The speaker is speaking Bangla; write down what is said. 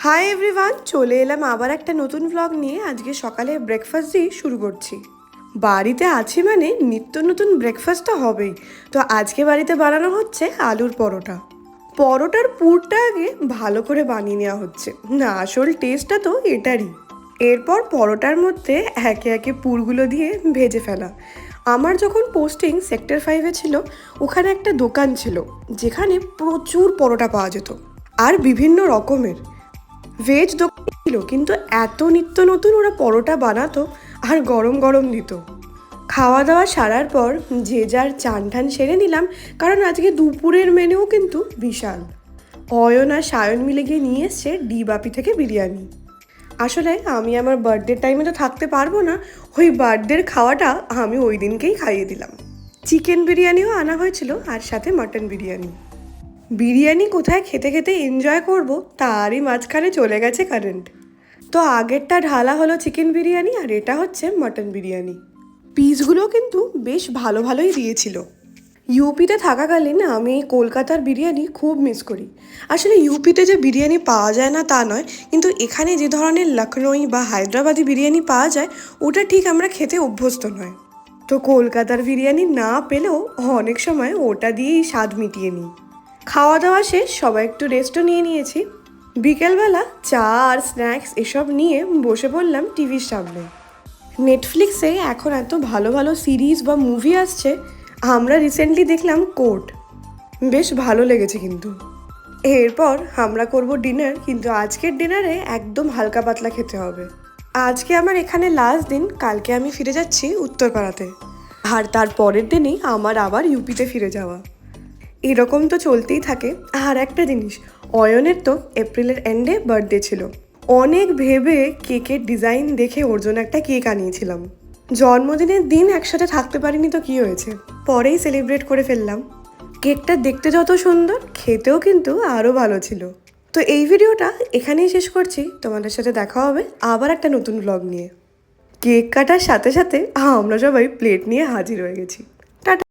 হাই এভরিওয়ান, চলে এলাম আবার একটা নতুন ব্লগ নিয়ে। আজকে সকালে ব্রেকফাস্ট দিয়ে শুরু করছি। বাড়িতে আছি মানে নিত্য নতুন ব্রেকফাস্টটা হবেই। তো আজকে বাড়িতে বানানো হচ্ছে আলুর পরোটা। পরোটার পুরটা আগে ভালো করে বানিয়ে নেওয়া হচ্ছে, না আসল টেস্টটা তো এটারই। এরপর পরোটার মধ্যে একে একে পুরগুলো দিয়ে ভেজে ফেলা। আমার যখন পোস্টিং সেক্টর 5-এ ছিল, ওখানে একটা দোকান ছিল যেখানে প্রচুর পরোটা পাওয়া যেত, আর বিভিন্ন রকমের। ভেজ দোকান ছিল, কিন্তু এত নিত্য নতুন ওরা পরোটা বানাতো আর গরম গরম দিত। খাওয়া দাওয়া সারার পর যে যার চান টান সেরে নিলাম, কারণ আজকে দুপুরের মেনুও কিন্তু বিশাল। অয়ন আর সায়ন মিলে গিয়ে নিয়ে এসছে ডি বাপি থেকে বিরিয়ানি। আসলে আমি আমার বার্থডের টাইমে তো থাকতে পারবো না, ওই বার্থডের খাওয়াটা আমি ওই দিনকেই খাইয়ে দিলাম। চিকেন বিরিয়ানিও আনা হয়েছিল, আর সাথে মাটন বিরিয়ানি। বিরিয়ানি কোথায় খেতে খেতে এনজয় করব, তারই মাঝখানে চলে গেছে কারেন্ট। তো আগেরটা ঢালা হলো চিকেন বিরিয়ানি, আর এটা হচ্ছে মাটন বিরিয়ানি। পিসগুলো কিন্তু বেশ ভালো ভালোই দিয়েছিল। ইউপিতে থাকাকালীন আমি এই কলকাতার বিরিয়ানি খুব মিস করি। আসলে ইউপিতে যে বিরিয়ানি পাওয়া যায় না তা নয়, কিন্তু এখানে যে ধরনের লখনৌই বা হায়দ্রাবাদি বিরিয়ানি পাওয়া যায়, ওটা ঠিক আমরা খেতে অভ্যস্ত নয়। তো কলকাতার বিরিয়ানি না পেলেও অনেক সময় ওটা দিয়েই স্বাদ মিটিয়ে নিই। খাওয়া দাওয়া শেষ, সবাই একটু রেস্টও নিয়ে নিয়েছি। বিকেলবেলা চা আর স্ন্যাক্স এসব নিয়ে বসে পড়লাম টিভির সামনে। নেটফ্লিক্সে এখন এত ভালো ভালো সিরিজ বা মুভি আসছে। আমরা রিসেন্টলি দেখলাম কোর্ট, বেশ ভালো লেগেছে কিন্তু। এরপর আমরা করব ডিনার, কিন্তু আজকের ডিনারে একদম হালকা পাতলা খেতে হবে। আজকে আমার এখানে লাস্ট দিন, কালকে আমি ফিরে যাচ্ছি উত্তরপাড়াতে। আর তার পরের দিনই আমার আবার ইউপিতে ফিরে যাওয়া। এরকম তো চলতেই থাকে। আর একটা জিনিস, অয়নের তো এপ্রিলের এন্ডে বার্থডে ছিল। অনেক ভেবে কেকের ডিজাইন দেখে ওর জন্য একটা কেক আনিয়েছিলাম। জন্মদিনের দিন একসাথে থাকতে পারিনি তো কী হয়েছে, পরেই সেলিব্রেট করে ফেললাম। কেকটা দেখতে যত সুন্দর, খেতেও কিন্তু আরও ভালো ছিল। তো এই ভিডিওটা এখানেই শেষ করছি। তোমাদের সাথে দেখা হবে আবার একটা নতুন ব্লগ নিয়ে। কেক কাটার সাথে সাথে আমরা সবাই প্লেট নিয়ে হাজির হয়ে গেছি। টাটা।